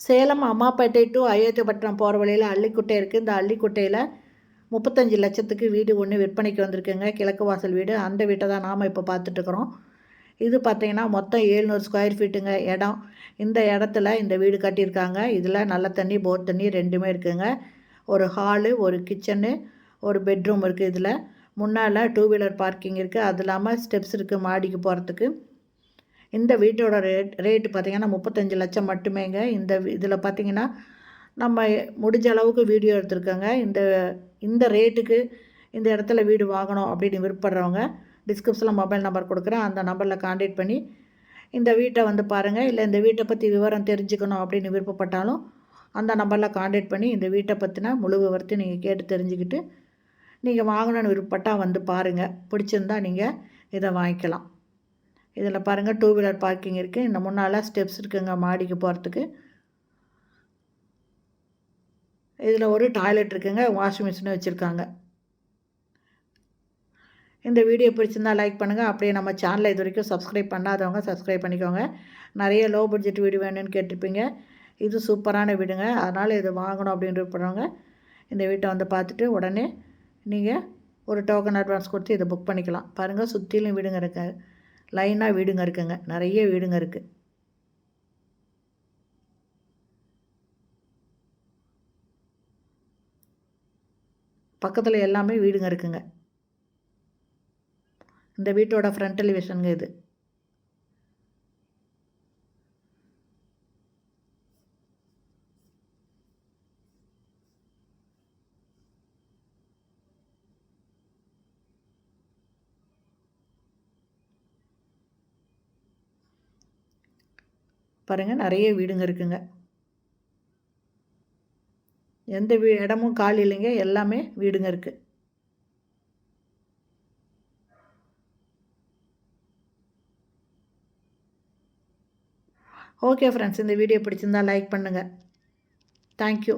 Salem Ammapettai to Ayothiyapattinam போகிற வழியில் அள்ளிக்குட்டை இருக்குது. இந்த அள்ளிக்குட்டையில் 35 லட்சத்துக்கு வீடு ஒன்று விற்பனைக்கு வந்திருக்குங்க. கிழக்கு வாசல் வீடு. அந்த வீட்டை தான் நாம் இப்போ பார்த்துட்ருக்குறோம். இது பார்த்திங்கன்னா மொத்தம் 700 ஸ்கொயர் ஃபீட்டுங்க இடம். இந்த இடத்துல இந்த வீடு கட்டியிருக்காங்க. இதில் நல்ல தண்ணி, போர் தண்ணி ரெண்டுமே இருக்குதுங்க. ஒரு ஹாலு, ஒரு கிச்சனு, ஒரு பெட்ரூம் இருக்குது. இதில் முன்னால் 2 வீலர் பார்க்கிங் இருக்குது. அது இல்லாமல் ஸ்டெப்ஸ் இருக்குது மாடிக்கு போகிறதுக்கு. இந்த வீட்டோட ரேட்டு பார்த்திங்கன்னா 35 லட்சம் மட்டுமேங்க. இதில் பார்த்திங்கன்னா நம்ம முடிஞ்ச அளவுக்கு வீடியோ எடுத்துருக்கோங்க. இந்த ரேட்டுக்கு இந்த இடத்துல வீடு வாங்கணும் அப்படின்னு விருப்பப்படுறவங்க டிஸ்கிரிப்ஷனில் மொபைல் நம்பர் கொடுக்குறேன். அந்த நம்பரில் கான்டாக்ட் பண்ணி இந்த வீட்டை வந்து பாருங்கள். இல்லை இந்த வீட்டை பற்றி விவரம் தெரிஞ்சுக்கணும் அப்படின்னு விருப்பப்பட்டாலும் அந்த நம்பரில் கான்டாக்ட் பண்ணி இந்த வீட்டை பற்றின முழு விவரத்தையும் நீங்கள் கேட்டு தெரிஞ்சுக்கிட்டு நீங்கள் வாங்கணும்னு விருப்பப்பட்டால் வந்து பாருங்கள். பிடிச்சிருந்தா நீங்கள் இதை வாங்கிக்கலாம். இதில் பாருங்கள் 2 வீலர் பார்க்கிங் இருக்குது. இந்த முன்னால் ஸ்டெப்ஸ் இருக்குங்க மாடிக்கு போகிறதுக்கு. இதில் ஒரு டாய்லெட் இருக்குங்க. வாஷிங் மிஷினும் வச்சுருக்காங்க. இந்த வீடியோ பிடிச்சிருந்தால் லைக் பண்ணுங்கள். அப்படியே நம்ம சேனலை இது வரைக்கும் சப்ஸ்கிரைப் பண்ணாதவங்க சப்ஸ்கிரைப் பண்ணிக்கோங்க. நிறைய லோ பட்ஜெட் வீடு வேணும்னு கேட்டிருப்பீங்க. இது சூப்பரான வீடுங்க. அதனால் இது வாங்கணும் அப்படின்னு விருப்பப்படுறவங்க இந்த வீட்டை வந்து பார்த்துட்டு உடனே நீங்கள் ஒரு டோக்கன் அட்வான்ஸ் கொடுத்து இதை புக் பண்ணிக்கலாம். பாருங்கள் சுற்றிலும் வீடுங்க இருக்குது. லைனாக வீடுங்க இருக்குங்க. நிறைய வீடுங்க இருக்குது. பக்கத்தில் எல்லாமே வீடுங்க இருக்குங்க. இந்த வீட்டோட ஃப்ரண்ட் எலிவேஷனுங்க இது. பாருங்கள் நிறைய வீடுங்க இருக்குங்க. எந்த இடமும் காலி இல்லைங்க. எல்லாமே வீடுங்க இருக்குது. ஓகே ஃப்ரெண்ட்ஸ், இந்த வீடியோ பிடிச்சிருந்தால் லைக் பண்ணுங்கள். தேங்க்யூ.